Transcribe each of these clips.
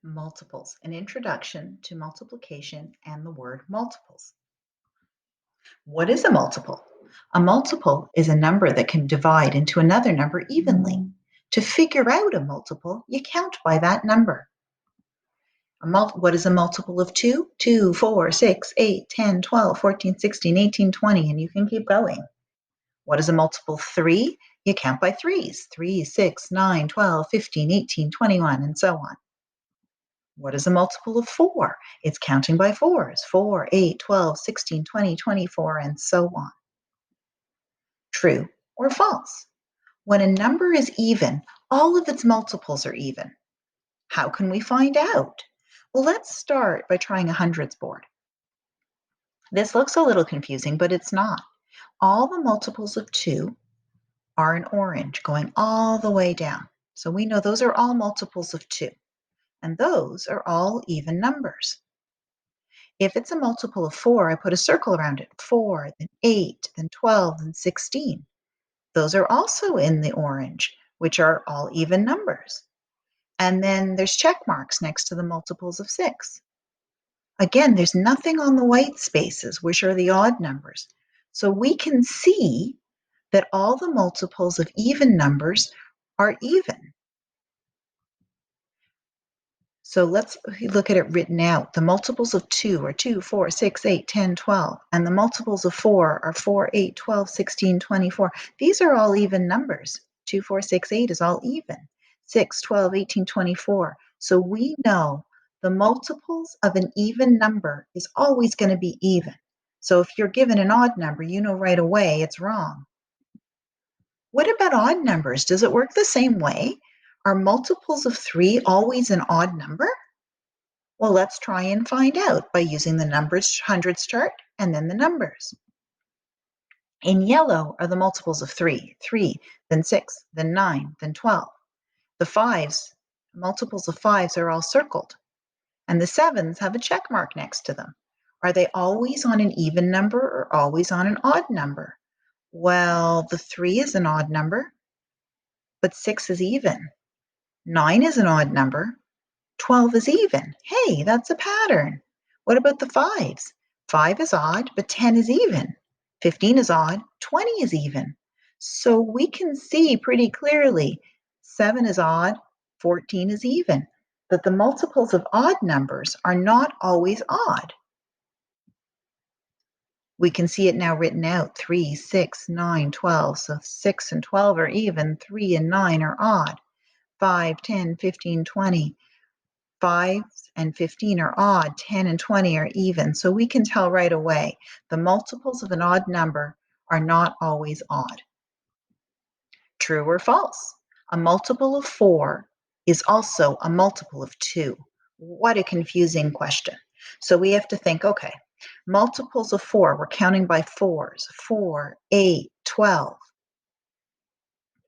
Multiples, an introduction to multiplication and the word multiples. What is a multiple? A multiple is a number that can divide into another number evenly. To figure out a multiple, you count by that number. What is a multiple of 2? 2, 4, 6, 8, 10, 12, 14, 16, 18, 20, and you can keep going. What is a multiple of 3? You count by threes. 3, 6, 9, 12, 15, 18, 21, and so on. What is a multiple of 4? It's counting by fours. 4, 8, 12, 16, 20, 24, and so on. True or false? When a number is even, all of its multiples are even. How can we find out? Well, let's start by trying a hundreds board. This looks a little confusing, but it's not. All the multiples of 2 are in orange, going all the way down. So we know those are all multiples of 2. And those are all even numbers. If it's a multiple of 4, I put a circle around it. 4, then 8, then 12, then 16. Those are also in the orange, which are all even numbers. And then there's check marks next to the multiples of 6. Again, there's nothing on the white spaces, which are the odd numbers. So we can see that all the multiples of even numbers are even. So let's look at it written out. The multiples of 2 are 2, 4, 6, 8, 10, 12. And the multiples of 4 are 4, 8, 12, 16, 24. These are all even numbers. 2, 4, 6, 8 is all even. 6, 12, 18, 24. So we know the multiples of an even number is always going to be even. So if you're given an odd number, you know right away it's wrong. What about odd numbers? Does it work the same way? Are multiples of 3 always an odd number? Well, let's try and find out by using the numbers hundreds chart and then the numbers. In yellow are the multiples of 3, 3, then 6, then 9, then 12. The 5s, multiples of 5s are all circled, and the 7s have a check mark next to them. Are they always on an even number or always on an odd number? Well, the 3 is an odd number, but 6 is even. 9 is an odd number, 12 is even. Hey, that's a pattern. What about the 5s? 5 is odd, but 10 is even. 15 is odd, 20 is even. So we can see pretty clearly 7 is odd, 14 is even. But the multiples of odd numbers are not always odd. We can see it now written out, 3, 6, 9, 12. So 6 and 12 are even, 3 and 9 are odd. 5, 10, 15, 20. 5 and 15 are odd, 10 and 20 are even. So we can tell right away the multiples of an odd number are not always odd. True or false? A multiple of 4 is also a multiple of 2. What a confusing question. So we have to think, okay, multiples of 4, we're counting by fours, 4, 8, 12.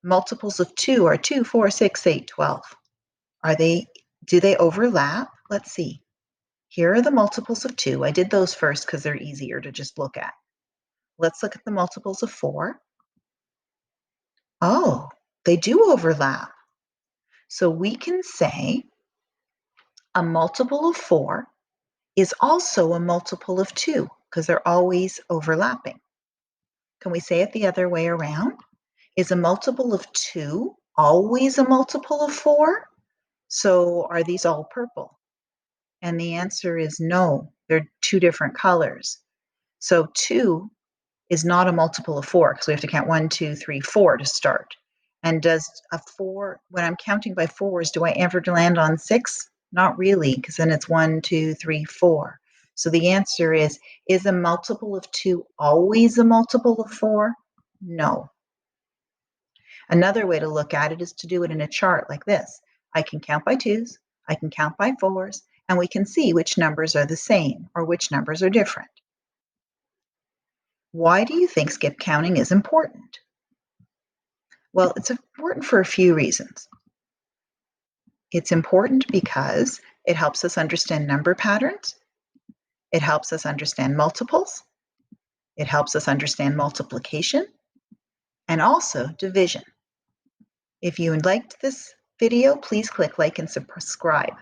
Multiples of 2 are 2, 4, 6, 8, 12. Do they overlap? Let's see. Here are the multiples of 2. I did those first because they're easier to just look at. Let's look at the multiples of 4. Oh, they do overlap. So we can say a multiple of 4 is also a multiple of 2 because they're always overlapping. Can we say it the other way around? Is a multiple of 2 always a multiple of 4? So are these all purple? And the answer is no, they're two different colors. So 2 is not a multiple of 4 because we have to count 1, 2, 3, 4 to start. And does a 4, when I'm counting by fours, do I ever land on 6? Not really, because then it's 1, 2, 3, 4. So the answer is a multiple of 2 always a multiple of 4? No. Another way to look at it is to do it in a chart like this. I can count by 2s, I can count by 4s, and we can see which numbers are the same or which numbers are different. Why do you think skip counting is important? Well, it's important for a few reasons. It's important because it helps us understand number patterns. It helps us understand multiples. It helps us understand multiplication and also division. If you liked this video, please click like and subscribe.